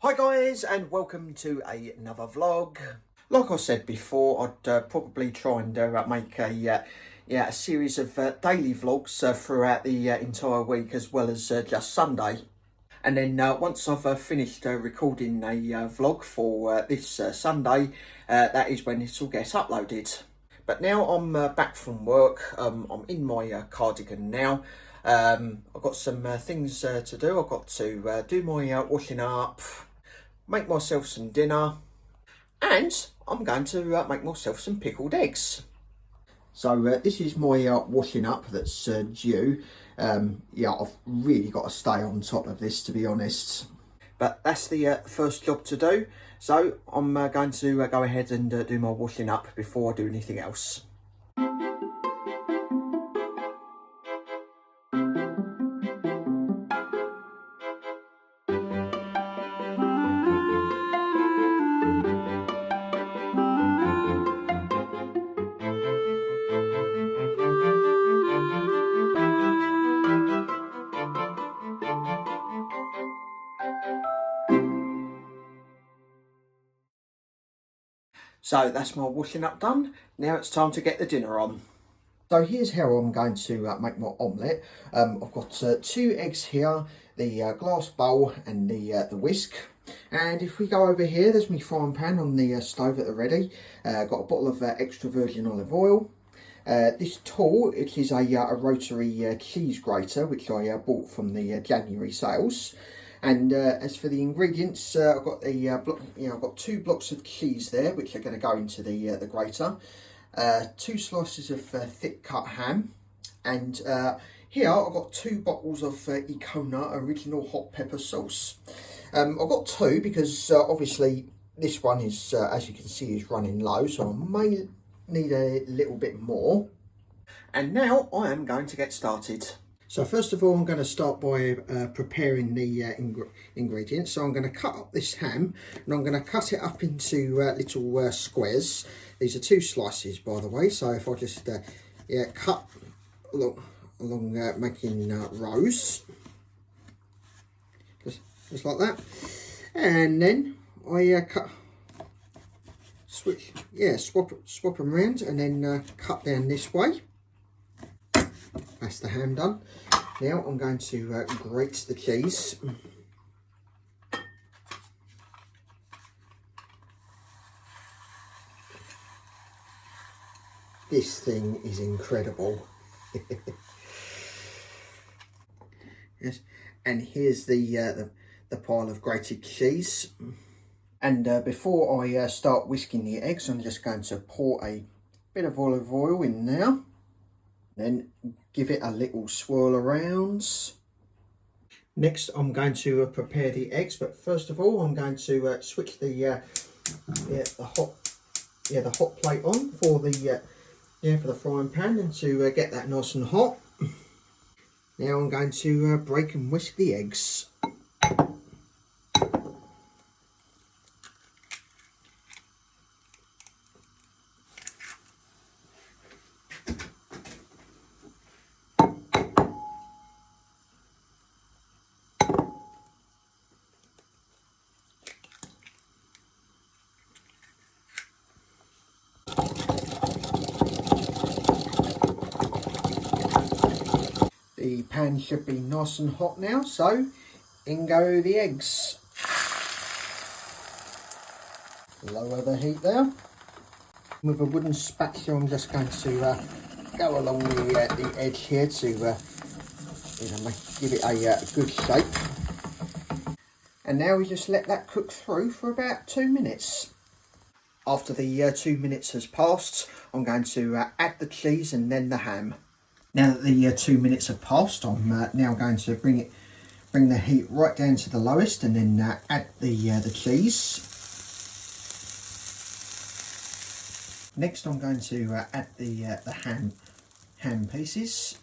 Hi guys, and welcome to another vlog. Like I said before, I'd probably try and make a series of daily vlogs throughout the entire week, as well as just Sunday. And then once I've finished recording a vlog for this Sunday, that is when it all gets uploaded. But now I'm back from work. I'm in my cardigan now. I've got some things to do. I've got to do my washing up, make myself some dinner, and I'm going to make myself some pickled eggs. So this is my washing up that's due. Yeah, I've really got to stay on top of this, to be honest. But that's the first job to do. So I'm going to go ahead and do my washing up before I do anything else. So that's my washing up done. Now it's time to get the dinner on. So here's how I'm going to make my omelette. I've got 2 eggs here, the glass bowl and the whisk. And if we go over here, there's my frying pan on the stove at the ready. Got a bottle of extra virgin olive oil. This tool, it is a rotary cheese grater, which I bought from the January sales. And as for the ingredients, I've got I've got 2 blocks of cheese there, which are going to go into the grater. 2 slices of thick cut ham, and here I've got 2 bottles of Icona original hot pepper sauce. I've got 2 because obviously this one is, as you can see, is running low, so I may need a little bit more. And now I am going to get started. So first of all, I'm going to start by preparing the ingredients. So I'm going to cut up this ham, and I'm going to cut it up into little squares. These are 2 slices, by the way. So if I just cut along making rows, just like that, and then I swap them around, and then cut down this way. That's the ham done. Now I'm going to grate the cheese. This thing is incredible. Yes, and here's the pile of grated cheese. And before I start whisking the eggs, I'm just going to pour a bit of olive oil in there. Then give it a little swirl around. Next, I'm going to prepare the eggs, but first of all, I'm going to switch the hot plate on for the frying pan, and to get that nice and hot. Now I'm going to break and whisk the eggs. The pan should be nice and hot now, so in go the eggs. Lower the heat there. With a wooden spatula, I'm just going to go along the edge here to give it a good shape. And now we just let that cook through for about 2 minutes. After the 2 minutes has passed, I'm going to add the cheese and then the ham. Now that the 2 minutes have passed, I'm now going to bring the heat right down to the lowest, and then add the cheese. Next, I'm going to add the ham pieces.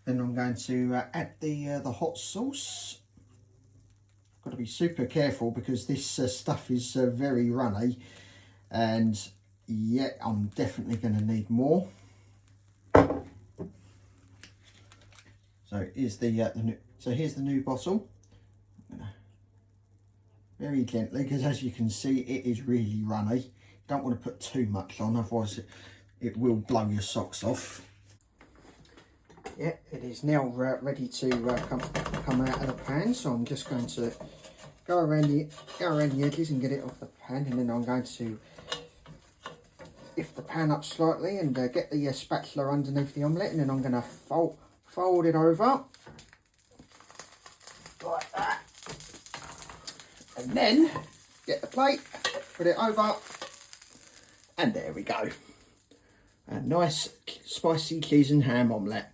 Then I'm going to add the hot sauce. Got to be super careful because this stuff is very runny, and yeah, I'm definitely going to need more. So here's the new bottle. I'm gonna very gently, because as you can see, it is really runny. You don't want to put too much on, otherwise it will blow your socks off. Yeah, it is now ready to come out of the pan, so I'm just going to go around the edges and get it off the pan, and then I'm going to lift the pan up slightly and get the spatula underneath the omelette, and then I'm going to fold it over like that, and then get the plate, put it over, and there we go. A nice spicy cheese and ham omelette.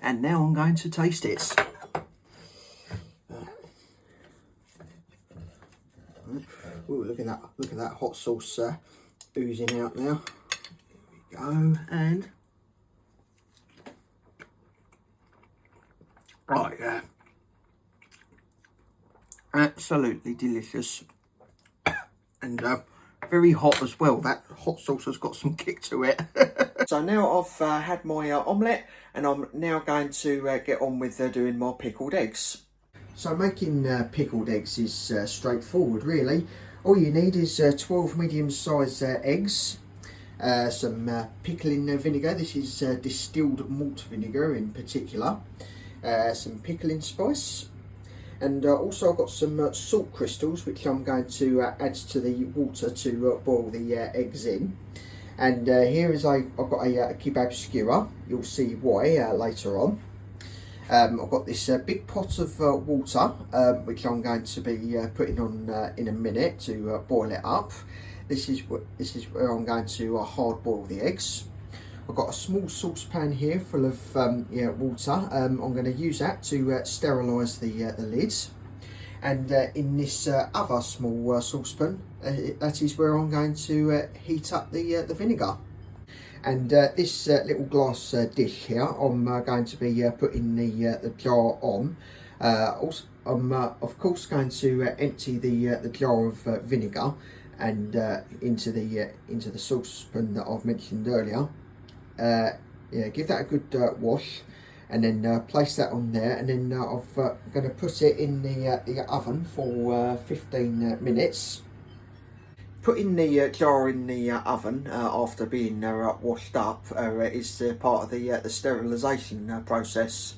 And now I'm going to taste it. Ooh, look at that hot sauce oozing out now. There we go, and oh yeah, absolutely delicious, and very hot as well. That hot sauce has got some kick to it. So now I've had my omelette, and I'm now going to get on with doing my pickled eggs. So making pickled eggs is straightforward really. All you need is 12 medium-sized eggs, some pickling vinegar. This is distilled malt vinegar in particular, some pickling spice, and also I've got some salt crystals which I'm going to add to the water to boil the eggs in. And here is I've got a kebab skewer. You'll see why later on. I've got this big pot of water, which I'm going to be putting on in a minute to boil it up. This is where I'm going to hard boil the eggs. I've got a small saucepan here full of water. I'm going to use that to sterilise the lids. And in this other small saucepan, that is where I'm going to heat up the vinegar. And this little glass dish here, I'm going to be putting the jar on. Also, I'm of course going to empty the jar of vinegar and into the saucepan that I've mentioned earlier. Yeah, give that a good wash, and then place that on there, and then I'm going to put it in the oven for 15 minutes. Putting the jar in the oven after being washed up is part of the sterilisation process.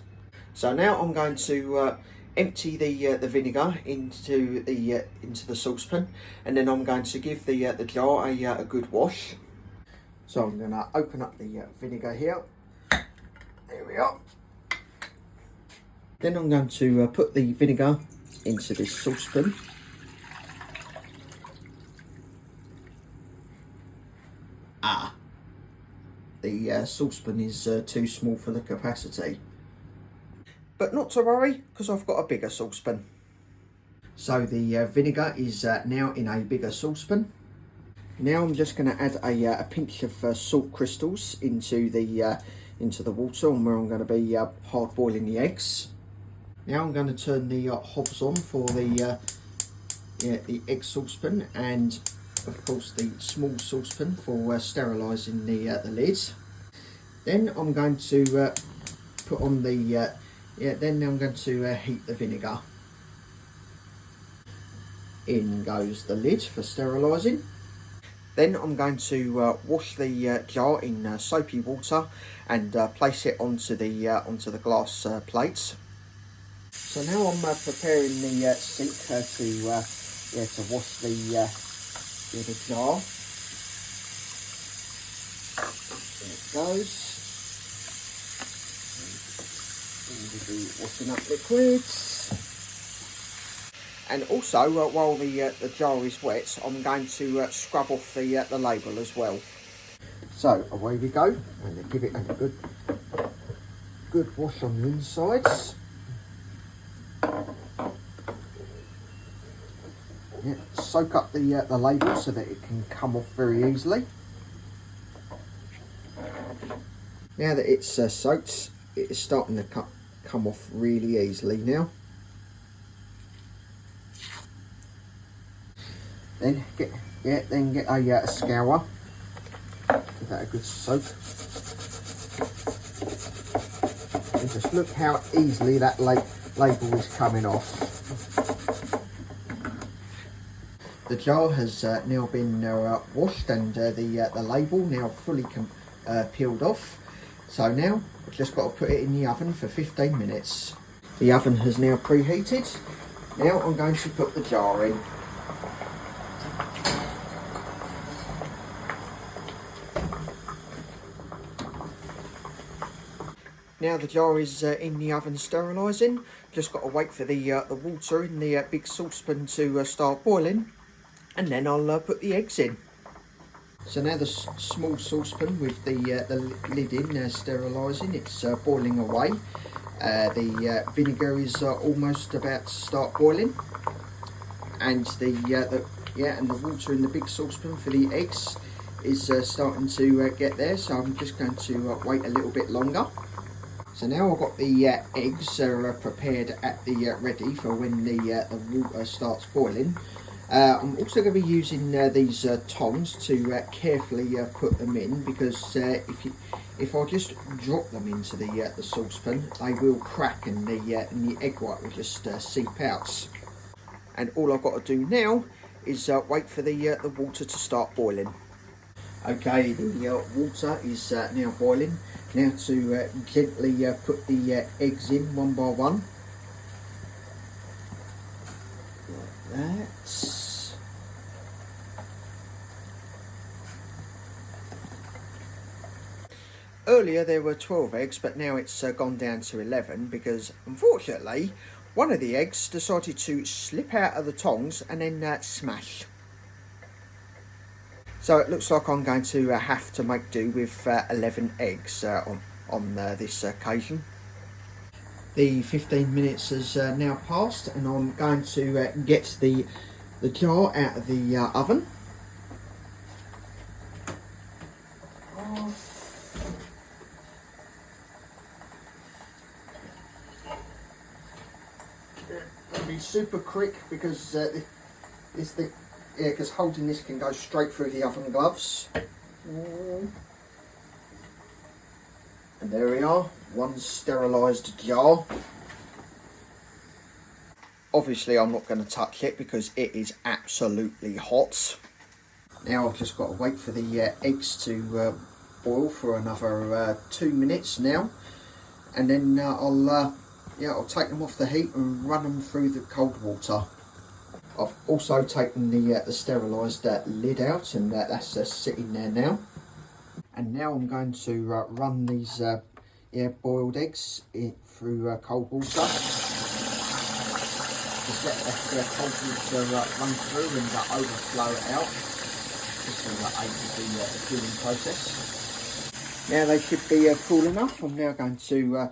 So now I'm going to empty the vinegar into the saucepan, and then I'm going to give the jar a good wash. So I'm going to open up the vinegar here. There we are. Then I'm going to put the vinegar into this saucepan. The saucepan is too small for the capacity. But not to worry, because I've got a bigger saucepan. So the vinegar is now in a bigger saucepan. Now I'm just going to add a pinch of salt crystals into the water, and where I'm going to be hard boiling the eggs. Now I'm going to turn the hobs on for the egg saucepan, and of course the small saucepan for sterilising the lids. Then I'm going to put on the then I'm going to heat the vinegar. In goes the lid for sterilising. Then I'm going to wash the jar in soapy water and place it onto the glass plates. So now I'm preparing the sink to wash the jar. There it goes. And the washing up liquids. And also, while the jar is wet, I'm going to scrub off the label as well. So away we go, and give it a good wash on the insides. Yeah, soak up the label so that it can come off very easily. Now that it's soaked, it is starting to come off really easily now. Then get a scour. Give that a good soak. And just look how easily that label is coming off. The jar has now been washed and the label now fully peeled off. So now I've just got to put it in the oven for 15 minutes. The oven has now preheated. Now I'm going to put the jar in. Now the jar is in the oven sterilising. Just got to wait for the water in the big saucepan to start boiling, and then I'll put the eggs in. So now the small saucepan with the lid in sterilising, it's boiling away. The vinegar is almost about to start boiling, and the water in the big saucepan for the eggs is starting to get there. So I'm just going to wait a little bit longer. So now I've got the eggs prepared at the ready for when the water starts boiling. I'm also going to be using these tongs to carefully put them in, because if I just drop them into the saucepan, they will crack and the egg white will just seep out. And all I've got to do now is wait for the water to start boiling. Okay, the water is now boiling. Now to gently put the eggs in one by one. Like that. Earlier there were 12 eggs, but now it's gone down to 11 because, unfortunately, one of the eggs decided to slip out of the tongs and then smash. So it looks like I'm going to have to make do with 11 eggs on this occasion. The 15 minutes has now passed, and I'm going to get the jar out of the oven. It'll be super quick because because holding this can go straight through the oven gloves. And there we are, one sterilised jar. Obviously I'm not going to touch it because it is absolutely hot. Now I've just got to wait for the eggs to boil for another 2 minutes now, and then I'll take them off the heat and run them through the cold water. I've also taken the sterilised lid out, and that's sitting there now. And now I'm going to run these boiled eggs through cold water. Just let the cold water run through and overflow it out, just to aid with the cooling process. Now they should be cool enough. I'm now going to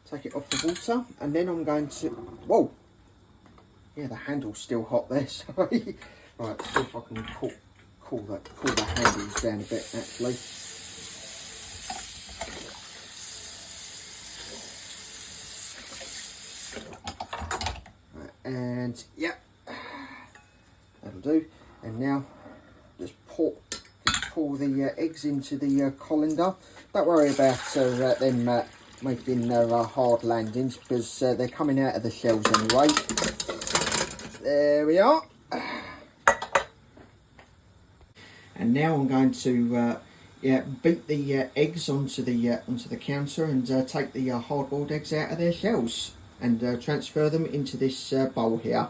take it off the water, and then I'm going to... Whoa! Yeah, the handle's still hot there, sorry. Right, see if I can cool the handles down a bit, actually. Right, and, yeah, that'll do. And now, just pour the eggs into the colander. Don't worry about them making hard landings, because they're coming out of the shells anyway. There we are. And now I'm going to beat the eggs onto the counter and take the hard-boiled eggs out of their shells and transfer them into this bowl here.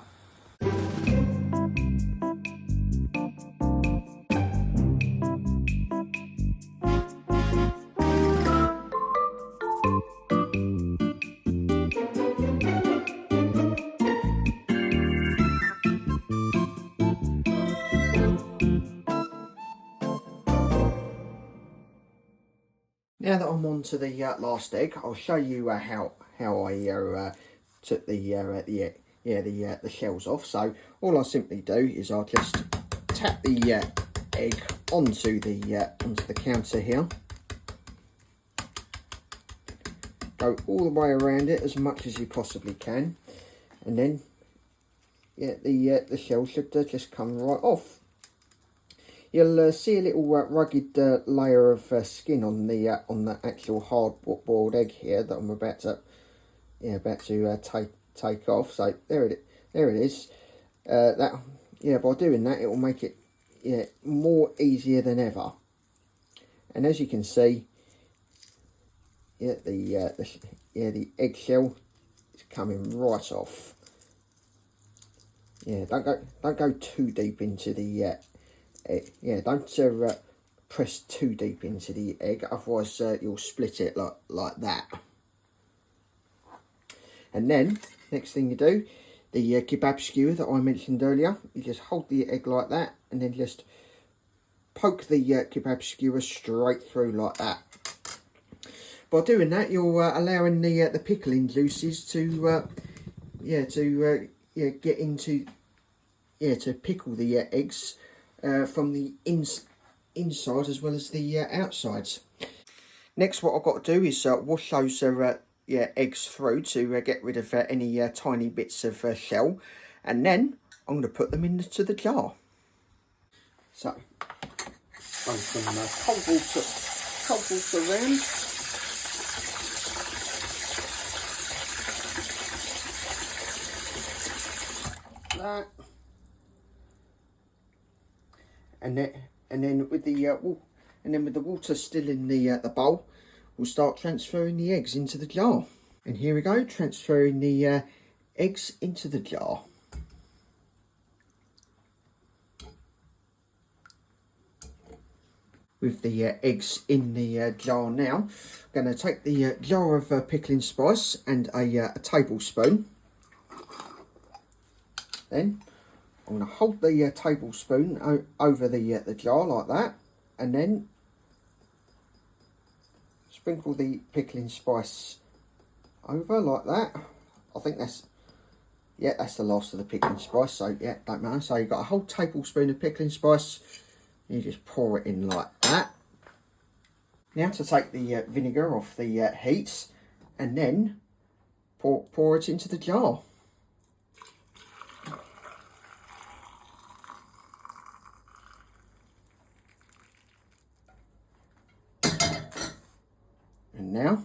Now that I'm on to the last egg, I'll show you how I took the shells off. So all I simply do is I'll just tap the egg onto the counter here. Go all the way around it as much as you possibly can, and then the shell should just come right off. You'll see a little rugged layer of skin on the actual hard-boiled egg here that I'm about to take off. So there it is. That yeah, by doing that, it will make it, yeah, more easier than ever. And as you can see, yeah, the eggshell is coming right off. Yeah, don't go too deep into the egg. Yeah, don't press too deep into the egg, otherwise you'll split it like that. And then next thing you do, the kebab skewer that I mentioned earlier, you just hold the egg like that, and then just poke the kebab skewer straight through like that. By doing that, you're allowing the pickling juices to get into, to pickle the eggs from the inside as well as the outsides. Next, what I've got to do is wash those eggs through to get rid of any tiny bits of shell, and then I'm going to put them into the jar. So, throw some cold water around. That, and then with the water still in the bowl, we'll start transferring the eggs into the jar. And here we go, transferring the eggs into the jar. With the eggs in the jar now, I'm going to take the jar of pickling spice and a tablespoon. Then I'm going to hold the tablespoon over the jar like that, and then sprinkle the pickling spice over like that. I think that's the last of the pickling spice, so yeah, don't matter. So you've got a whole tablespoon of pickling spice, and you just pour it in like that. Now to take the vinegar off the heat, and then pour it into the jar. And now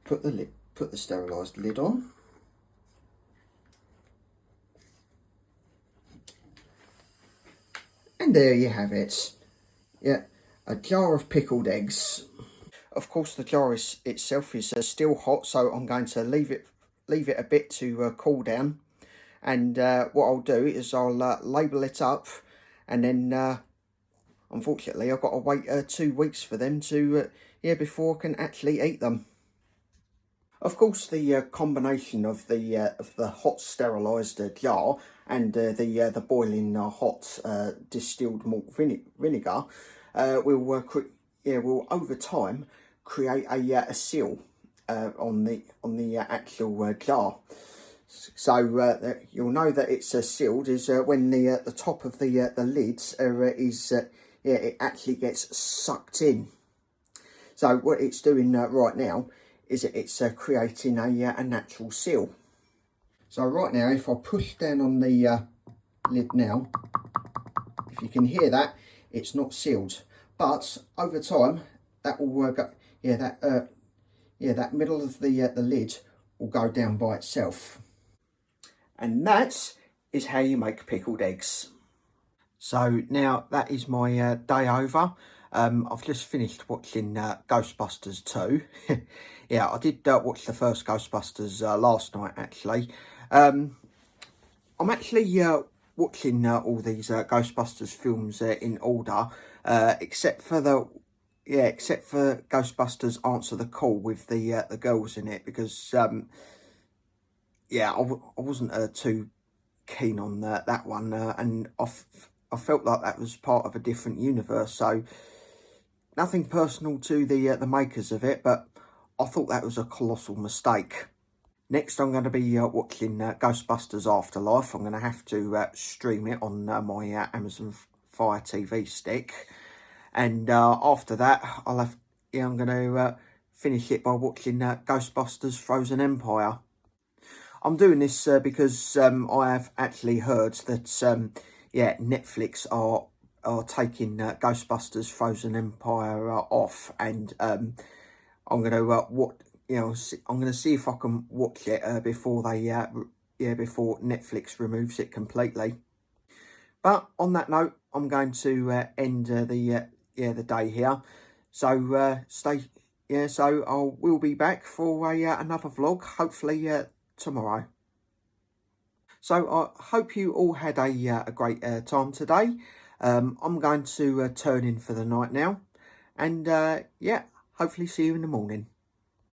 put the sterilised lid on. And there you have it. Yeah, a jar of pickled eggs. Of course, the jar itself is still hot, so I'm going to leave it a bit to cool down. And what I'll do is I'll label it up, and then unfortunately I've got to wait 2 weeks for them to before I can actually eat them. Of course, the combination of the hot sterilised jar and the boiling hot distilled malt vinegar will over time create a seal on the actual jar. So you'll know that it's sealed is when the top of the lids it actually gets sucked in. So what it's doing right now is it's creating a natural seal. So right now, if I push down on the lid now, if you can hear that, it's not sealed. But over time, that will go. That middle of the lid will go down by itself. And that is how you make pickled eggs. So now that is my day over. I've just finished watching Ghostbusters 2. Yeah, I did watch the first Ghostbusters last night, actually. I'm actually watching all these Ghostbusters films in order, except for Ghostbusters Answer the Call with the girls in it, because I wasn't too keen on that one, and I felt like that was part of a different universe. So nothing personal to the makers of it, but I thought that was a colossal mistake. Next, I'm going to be watching Ghostbusters Afterlife. I'm going to have to stream it on my Amazon Fire TV stick, and after that, I'm going to finish it by watching Ghostbusters Frozen Empire. I'm doing this because I have actually heard that Netflix are taking Ghostbusters Frozen Empire off, and I'm going to I'm going to see if I can watch it before they before Netflix removes it completely. But on that note, I'm going to end the day here. So so I will be back for another vlog, hopefully tomorrow. So I hope you all had a great time today. I'm going to turn in for the night now, and yeah, hopefully see you in the morning.